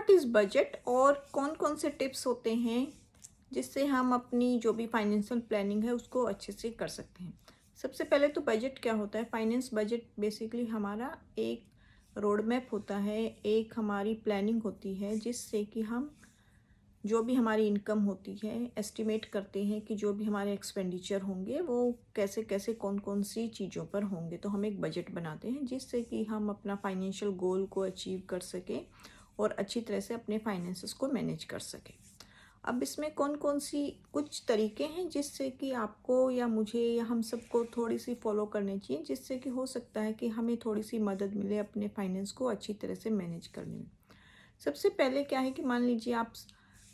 What is budget और कौन कौन से टिप्स होते हैं जिससे हम अपनी जो भी फाइनेंशियल प्लानिंग है उसको अच्छे से कर सकते हैं। सबसे पहले तो बजट क्या होता है? फाइनेंस बजट बेसिकली हमारा एक रोड मैप होता है, एक हमारी प्लानिंग होती है जिससे कि हम जो भी हमारी इनकम होती है एस्टिमेट करते हैं कि जो भी हमारे एक्सपेंडिचर होंगे वो कैसे कैसे कौन कौन सी चीज़ों पर होंगे। तो हम एक बजट बनाते हैं जिससे कि हम अपना फाइनेंशियल गोल को अचीव कर सकें और अच्छी तरह से अपने फाइनेंसेस को मैनेज कर सकें। अब इसमें कौन कौन सी कुछ तरीके हैं जिससे कि आपको या मुझे या हम सबको थोड़ी सी फॉलो करनी चाहिए, जिससे कि हो सकता है कि हमें थोड़ी सी मदद मिले अपने फाइनेंस को अच्छी तरह से मैनेज करने में। सबसे पहले क्या है कि मान लीजिए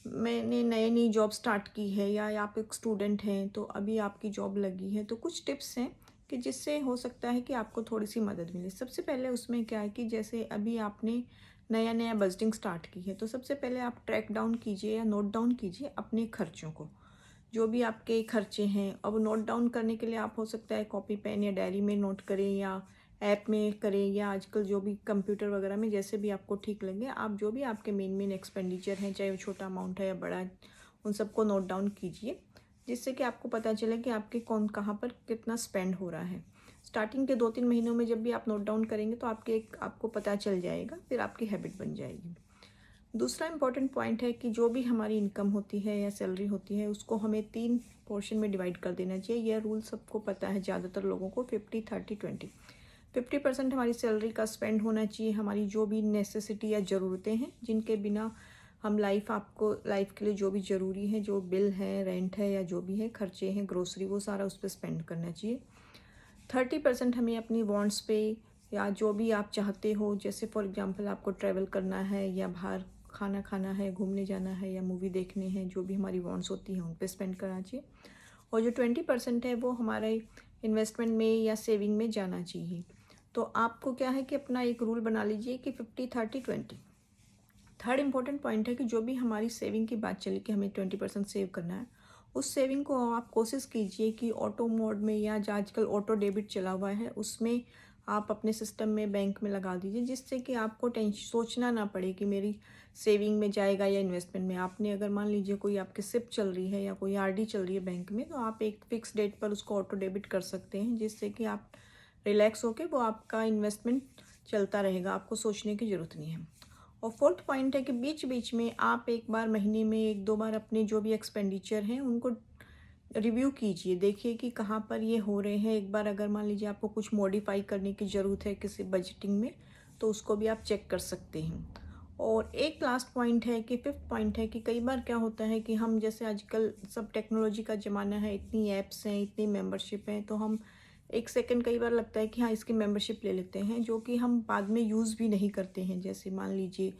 मैंने नई जॉब स्टार्ट की है या आप एक स्टूडेंट हैं तो अभी आपकी जॉब लगी है, तो कुछ टिप्स हैं कि जिससे हो सकता है कि आपको थोड़ी सी मदद मिले। सबसे पहले उसमें क्या है कि जैसे अभी आपने नया नया बजटिंग स्टार्ट की है तो सबसे पहले आप ट्रैक डाउन कीजिए या नोट डाउन कीजिए अपने खर्चों को, जो भी आपके खर्चे हैं। अब नोट डाउन करने के लिए आप हो सकता है कॉपी पेन या डायरी में नोट करें या ऐप में करें या आजकल जो भी कंप्यूटर वगैरह में, जैसे भी आपको ठीक लगे। आप जो भी आपके मेन एक्सपेंडिचर हैं, चाहे वो छोटा अमाउंट है या बड़ा है, उन सबको नोट डाउन कीजिए जिससे कि आपको पता चले कि आपके कौन कहाँ पर कितना स्पेंड हो रहा है। स्टार्टिंग के 2-3 महीनों में जब भी आप नोट डाउन करेंगे तो आपको पता चल जाएगा, फिर आपकी हैबिट बन जाएगी। दूसरा इम्पॉर्टेंट पॉइंट है कि जो भी हमारी इनकम होती है या सैलरी होती है उसको हमें 3 पोर्शन में डिवाइड कर देना चाहिए। यह रूल सबको पता है, ज़्यादातर लोगों को, 50-30-20। 50% हमारी सैलरी का स्पेंड होना चाहिए हमारी जो भी नेसेसिटी या ज़रूरतें हैं, जिनके बिना हम लाइफ के लिए जो भी ज़रूरी है, जो बिल है, रेंट है या जो भी है खर्चे हैं, ग्रोसरी, वो सारा उस पर स्पेंड करना चाहिए। 30% हमें अपनी वांट्स पे या जो भी आप चाहते हो, जैसे फॉर एग्जांपल आपको ट्रैवल करना है या बाहर खाना खाना है, घूमने जाना है या मूवी देखने हैं, जो भी हमारी वांट्स होती हैं उन पे स्पेंड करना चाहिए। और जो 20% है वो हमारे इन्वेस्टमेंट में या सेविंग में जाना चाहिए। तो आपको क्या है कि अपना एक रूल बना लीजिए कि 50-30-20। थर्ड इम्पॉर्टेंट पॉइंट है कि जो भी हमारी सेविंग की बात चली कि हमें 20% सेव करना है, उस सेविंग को आप कोशिश कीजिए कि ऑटो मोड में या जो आजकल ऑटो डेबिट चला हुआ है उसमें आप अपने सिस्टम में बैंक में लगा दीजिए, जिससे कि आपको सोचना ना पड़े कि मेरी सेविंग में जाएगा या इन्वेस्टमेंट में। आपने अगर मान लीजिए कोई आपकी सिप चल रही है या कोई आरडी चल रही है बैंक में, तो आप एक फिक्स डेट पर उसको ऑटो डेबिट कर सकते हैं, जिससे कि आप रिलैक्स होकर वो आपका इन्वेस्टमेंट चलता रहेगा, आपको सोचने की ज़रूरत नहीं है। और फोर्थ पॉइंट है कि बीच बीच में आप एक बार महीने में 1-2 बार अपने जो भी एक्सपेंडिचर हैं उनको रिव्यू कीजिए, देखिए कि कहाँ पर ये हो रहे हैं। एक बार अगर मान लीजिए आपको कुछ मॉडिफाई करने की ज़रूरत है किसी बजटिंग में, तो उसको भी आप चेक कर सकते हैं। और एक लास्ट पॉइंट है कि फिफ्थ पॉइंट है कि कई बार क्या होता है कि हम, जैसे आजकल सब टेक्नोलॉजी का ज़माना है, इतनी ऐप्स हैं, इतनी मेंबरशिप हैं, तो हम एक सेकंड कई बार लगता है कि हाँ इसकी मेंबरशिप ले लेते हैं, जो कि हम बाद में यूज़ भी नहीं करते हैं। जैसे मान लीजिए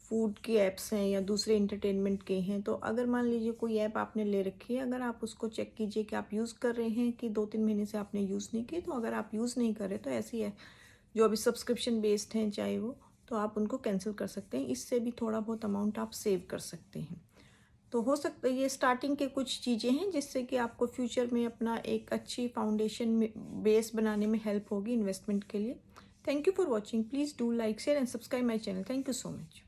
फूड के ऐप्स हैं या दूसरे इंटरटेनमेंट के हैं, तो अगर मान लीजिए कोई ऐप आपने ले रखी है, अगर आप उसको चेक कीजिए कि आप यूज़ कर रहे हैं कि 2-3 महीने से आपने यूज़ नहीं की, तो अगर आप यूज़ नहीं कर रहे तो ऐसी है जो अभी सब्सक्रिप्शन बेस्ड हैं चाहे वो, तो आप उनको कैंसिल कर सकते हैं। इससे भी थोड़ा बहुत अमाउंट आप सेव कर सकते हैं। तो हो सकता है ये स्टार्टिंग के कुछ चीज़ें हैं जिससे कि आपको फ्यूचर में अपना एक अच्छी फाउंडेशन में बेस बनाने में हेल्प होगी इन्वेस्टमेंट के लिए। Thank you for watching. Please do like, share and subscribe my channel. Thank you so much.